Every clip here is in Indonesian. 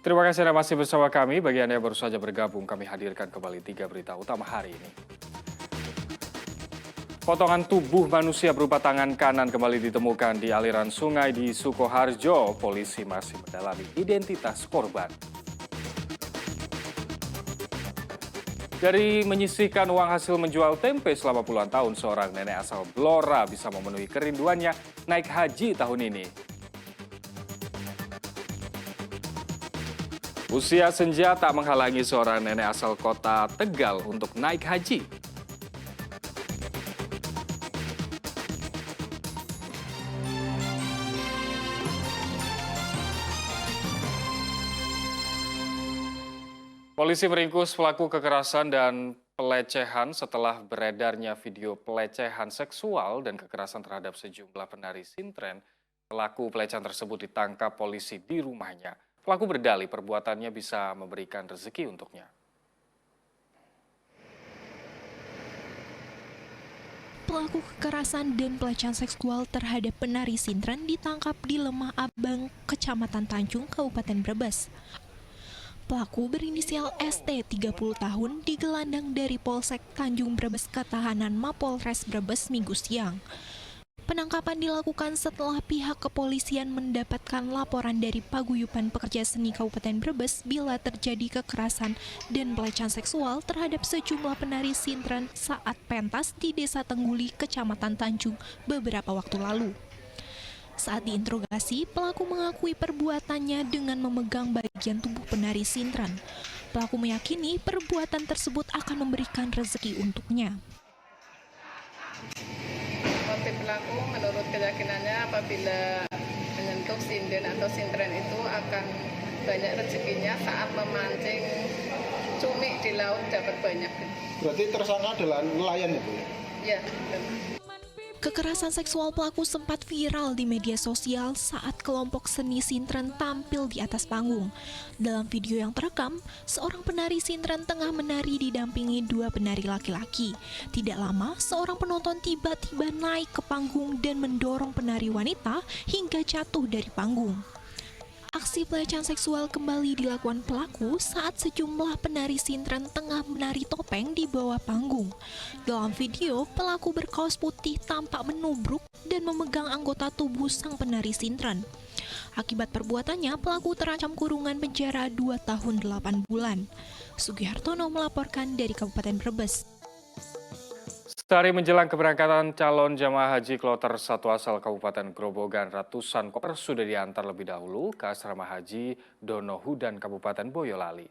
Terima kasih Anda masih bersama kami. Bagi Anda yang baru saja bergabung, kami hadirkan kembali 3 berita utama hari ini. Potongan tubuh manusia berupa tangan kanan kembali ditemukan di aliran sungai di Sukoharjo. Polisi masih mendalami identitas korban. Dari menyisihkan uang hasil menjual tempe selama puluhan tahun, seorang nenek asal Blora bisa memenuhi kerinduannya naik haji tahun ini. Usia senja tak menghalangi seorang nenek asal kota Tegal untuk naik haji. Polisi meringkus pelaku kekerasan dan pelecehan setelah beredarnya video pelecehan seksual dan kekerasan terhadap sejumlah penari sintren. Pelaku pelecehan tersebut ditangkap polisi di rumahnya. Pelaku berdalih perbuatannya bisa memberikan rezeki untuknya. Pelaku kekerasan dan pelecehan seksual terhadap penari sintren ditangkap di Lemah Abang, Kecamatan Tanjung, Kabupaten Brebes. Pelaku berinisial ST 30 tahun digelandang dari Polsek Tanjung Brebes ke tahanan Mapolres Brebes Minggu siang. Penangkapan dilakukan setelah pihak kepolisian mendapatkan laporan dari Paguyuban Pekerja Seni Kabupaten Brebes bila terjadi kekerasan dan pelecehan seksual terhadap sejumlah penari sintren saat pentas di Desa Tengguli, Kecamatan Tanjung beberapa waktu lalu. Saat diinterogasi, pelaku mengakui perbuatannya dengan memegang bagian tubuh penari sintren. Pelaku meyakini perbuatan tersebut akan memberikan rezeki untuknya. Motif pelaku menurut keyakinannya apabila menyentuh sinden atau sintren itu akan banyak rezekinya saat memancing cumi di laut dapat banyak. Berarti tersangka adalah nelayan itu? Ya. Kekerasan seksual pelaku sempat viral di media sosial saat kelompok seni sintren tampil di atas panggung. Dalam video yang terekam, seorang penari sintren tengah menari didampingi 2 penari laki-laki. Tidak lama, seorang penonton tiba-tiba naik ke panggung dan mendorong penari wanita hingga jatuh dari panggung. Aksi pelecehan seksual kembali dilakukan pelaku saat sejumlah penari sintren tengah menari topeng di bawah panggung. Dalam video, pelaku berkaos putih tampak menubruk dan memegang anggota tubuh sang penari sintren. Akibat perbuatannya, pelaku terancam kurungan penjara 2 tahun 8 bulan. Sugihartono melaporkan dari Kabupaten Brebes. Sehari menjelang keberangkatan calon jamaah haji kloter 1 asal Kabupaten Grobogan, ratusan koper sudah diantar lebih dahulu ke asrama haji Donohudan Kabupaten Boyolali.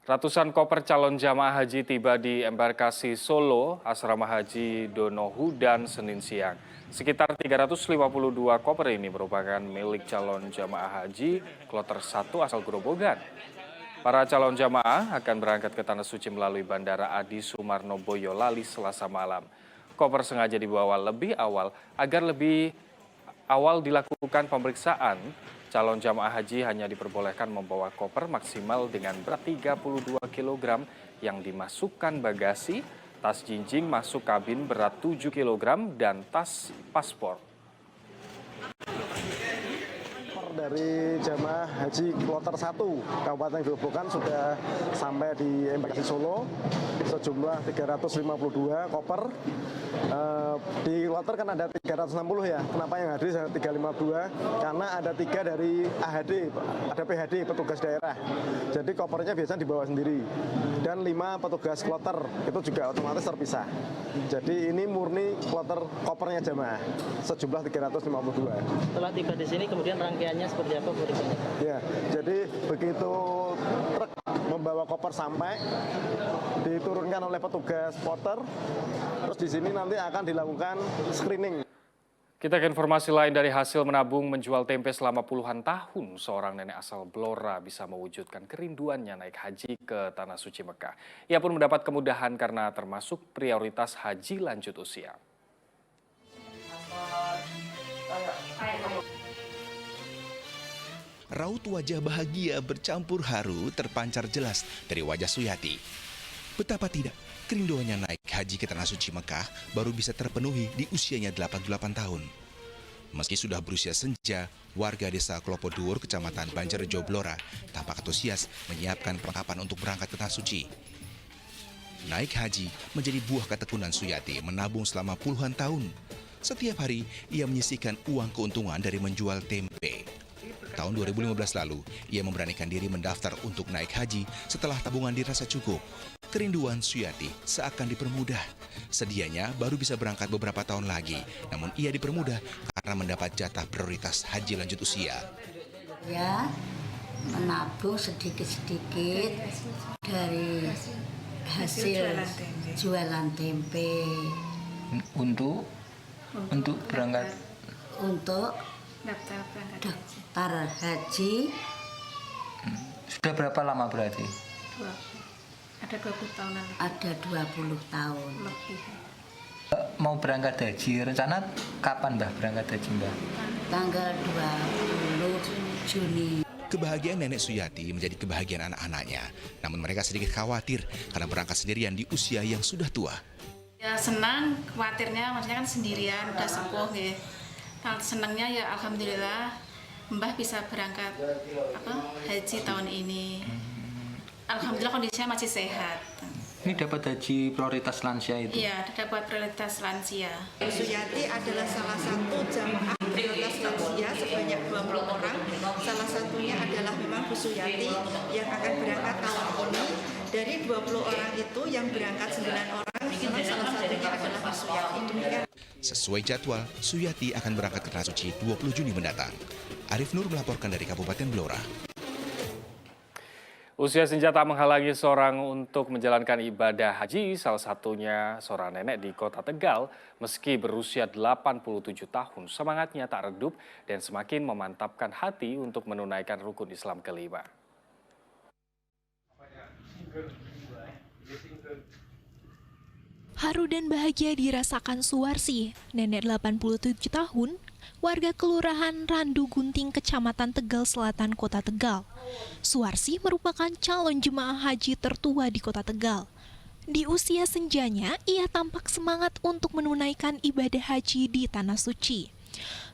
Ratusan koper calon jamaah haji tiba di embarkasi Solo, asrama haji Donohudan Senin siang. Sekitar 352 koper ini merupakan milik calon jamaah haji kloter 1 asal Grobogan. Para calon jamaah akan berangkat ke Tanah Suci melalui Bandara Adi Sumarno Boyolali Selasa malam. Koper sengaja dibawa lebih awal agar lebih awal dilakukan pemeriksaan. Calon jamaah haji hanya diperbolehkan membawa koper maksimal dengan berat 32 kg yang dimasukkan bagasi, tas jinjing masuk kabin berat 7 kg, dan tas paspor. Dari jamaah haji kloter 1 Kabupaten Grobogan sudah sampai di embarkasi Solo sejumlah 352 koper. Di kloter kan ada 360 ya. Kenapa yang hadir 352? Karena ada 3 dari AHD, ada PHD petugas daerah. Jadi kopernya biasanya dibawa sendiri. Dan 5 petugas kloter itu juga otomatis terpisah. Jadi ini murni kloter kopernya jamaah sejumlah 352. Setelah tiba di sini kemudian rangkaiannya seperti apa Bu? Ya, jadi begitu truk membawa koper sampai diturunkan oleh petugas porter, terus di sini nanti akan dilakukan screening. Kita ke informasi lain. Dari hasil menabung menjual tempe selama puluhan tahun, seorang nenek asal Blora bisa mewujudkan kerinduannya naik haji ke Tanah Suci Mekah. Ia pun mendapat kemudahan karena termasuk prioritas haji lanjut usia. Raut wajah bahagia bercampur haru terpancar jelas dari wajah Suyati. Betapa tidak, kerinduannya naik haji ke Tanah Suci Mekah baru bisa terpenuhi di usianya 88 tahun. Meski sudah berusia senja, warga desa Klopo Dhuwur, Kecamatan Banjarjo Blora, tampak antusias menyiapkan perlengkapan untuk berangkat ke Tanah Suci. Naik haji menjadi buah ketekunan Suyati menabung selama puluhan tahun. Setiap hari, ia menyisihkan uang keuntungan dari menjual tempe. Tahun 2015 lalu, ia memberanikan diri mendaftar untuk naik haji setelah tabungan dirasa cukup. Kerinduan Suyati seakan dipermudah. Sedianya baru bisa berangkat beberapa tahun lagi, namun ia dipermudah karena mendapat jatah prioritas haji lanjut usia. Ya, menabung sedikit-sedikit dari hasil jualan tempe. Untuk berangkat? Untuk daftar haji. Sudah berapa lama berarti? Ada 20 tahunan. Ada 20 tahun. Lebih. Mau berangkat haji, rencana kapan Mbah berangkat haji Mbah? Tanggal 20 Juni. Kebahagiaan nenek Suyati menjadi kebahagiaan anak-anaknya. Namun mereka sedikit khawatir karena berangkat sendirian di usia yang sudah tua. Ya senang, khawatirnya maksudnya kan sendirian, udah sepuh ya. Nah, senangnya ya alhamdulillah Mbah bisa berangkat haji tahun ini. Alhamdulillah kondisinya masih sehat. Ini dapat haji prioritas lansia itu? Iya, dapat prioritas lansia. Suyati adalah salah satu jamaah prioritas lansia sebanyak 20 orang. Salah satunya adalah memang Bu Suyati yang akan berangkat tahun ini. Dari 20 orang itu yang berangkat 9 orang, memang salah satunya adalah Bu Suyati. Demikian. Sesuai jadwal, Suyati akan berangkat ke Tanah Suci 20 Juni mendatang. Arif Nur melaporkan dari Kabupaten Blora. Usia senja tak menghalangi seorang untuk menjalankan ibadah haji, salah satunya seorang nenek di Kota Tegal. Meski berusia 87 tahun, semangatnya tak redup dan semakin memantapkan hati untuk menunaikan rukun Islam kelima. Haru dan bahagia dirasakan Suwarsi, nenek 87 tahun, warga Kelurahan Randu Gunting, Kecamatan Tegal Selatan, Kota Tegal. Suwarsi merupakan calon jemaah haji tertua di Kota Tegal. Di usia senjanya, ia tampak semangat untuk menunaikan ibadah haji di Tanah Suci.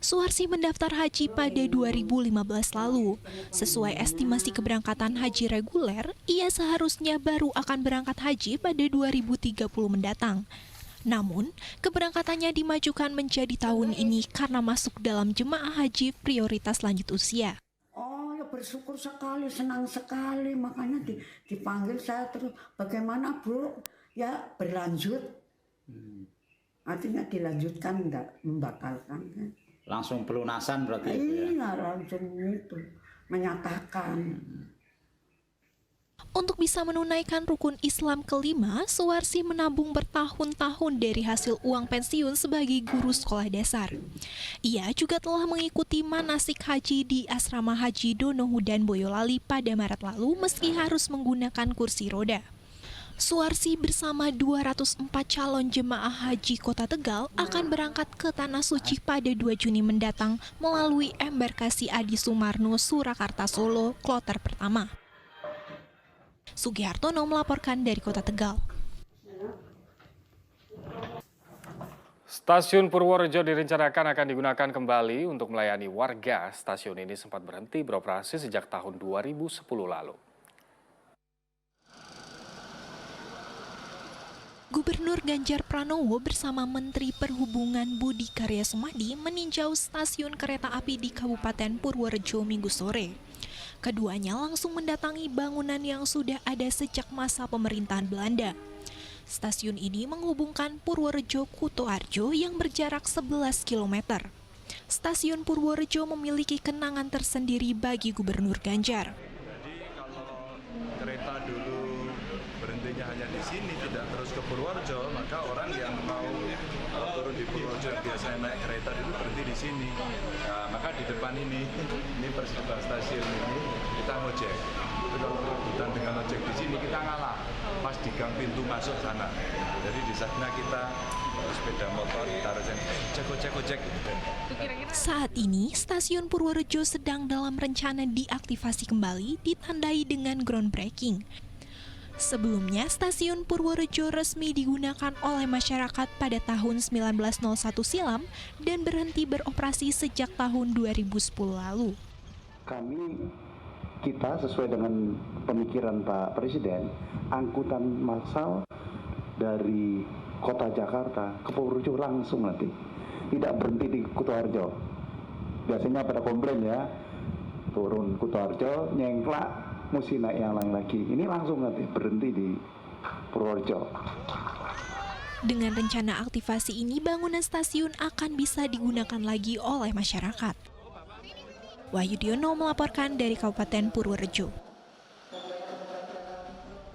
Suwarsi mendaftar haji pada 2015 lalu. Sesuai estimasi keberangkatan haji reguler, ia seharusnya baru akan berangkat haji pada 2030 mendatang. Namun, keberangkatannya dimajukan menjadi tahun ini karena masuk dalam jemaah haji prioritas lanjut usia. Oh ya bersyukur sekali, senang sekali, makanya dipanggil saya terus. Bagaimana Bu? Ya berlanjut. Artinya dilanjutkan, enggak membatalkan. Langsung pelunasan berarti itu ya? Iya, langsung itu, menyatakan. Untuk bisa menunaikan rukun Islam kelima, Suwarsi menabung bertahun-tahun dari hasil uang pensiun sebagai guru sekolah dasar. Ia juga telah mengikuti manasik haji di Asrama Haji Donohudan Boyolali pada Maret lalu meski harus menggunakan kursi roda. Suwarsi bersama 204 calon jemaah haji Kota Tegal akan berangkat ke Tanah Suci pada 2 Juni mendatang melalui embarkasi Adi Sumarno, Surakarta, Solo, kloter pertama. Sugihartono melaporkan dari Kota Tegal. Stasiun Purworejo direncanakan akan digunakan kembali untuk melayani warga. Stasiun ini sempat berhenti beroperasi sejak tahun 2010 lalu. Gubernur Ganjar Pranowo bersama Menteri Perhubungan Budi Karya Sumadi meninjau stasiun kereta api di Kabupaten Purworejo Minggu sore. Keduanya langsung mendatangi bangunan yang sudah ada sejak masa pemerintahan Belanda. Stasiun ini menghubungkan Purworejo Kutoarjo yang berjarak 11 km. Stasiun Purworejo memiliki kenangan tersendiri bagi Gubernur Ganjar. Jadi kalau kereta dulu berhentinya hanya di sini, tidak terus ke Purworejo, maka orang yang mau turun di Purworejo biasanya naik kereta dulu berhenti di sini. Nah, maka di depan ini persebelah stasiun ini kita ngojek. Tapi kalau rebutan dengan ojek di sini kita ngalah, pas di gang pintu masuk sana. Jadi di sana kita sepeda motor taruh ojek. Saat ini, stasiun Purworejo sedang dalam rencana diaktifasi kembali ditandai dengan groundbreaking. Sebelumnya, stasiun Purworejo resmi digunakan oleh masyarakat pada tahun 1901 silam dan berhenti beroperasi sejak tahun 2010 lalu. Kita sesuai dengan pemikiran Pak Presiden, angkutan massal dari kota Jakarta ke Purworejo langsung nanti, tidak berhenti di Kutoarjo. Biasanya pada komplain ya, turun Kutoarjo, nyengklak, mesti naik yang lain lagi. Ini langsung nanti berhenti di Purworejo. Dengan rencana aktivasi ini, bangunan stasiun akan bisa digunakan lagi oleh masyarakat. Wahyu Diono melaporkan dari Kabupaten Purworejo.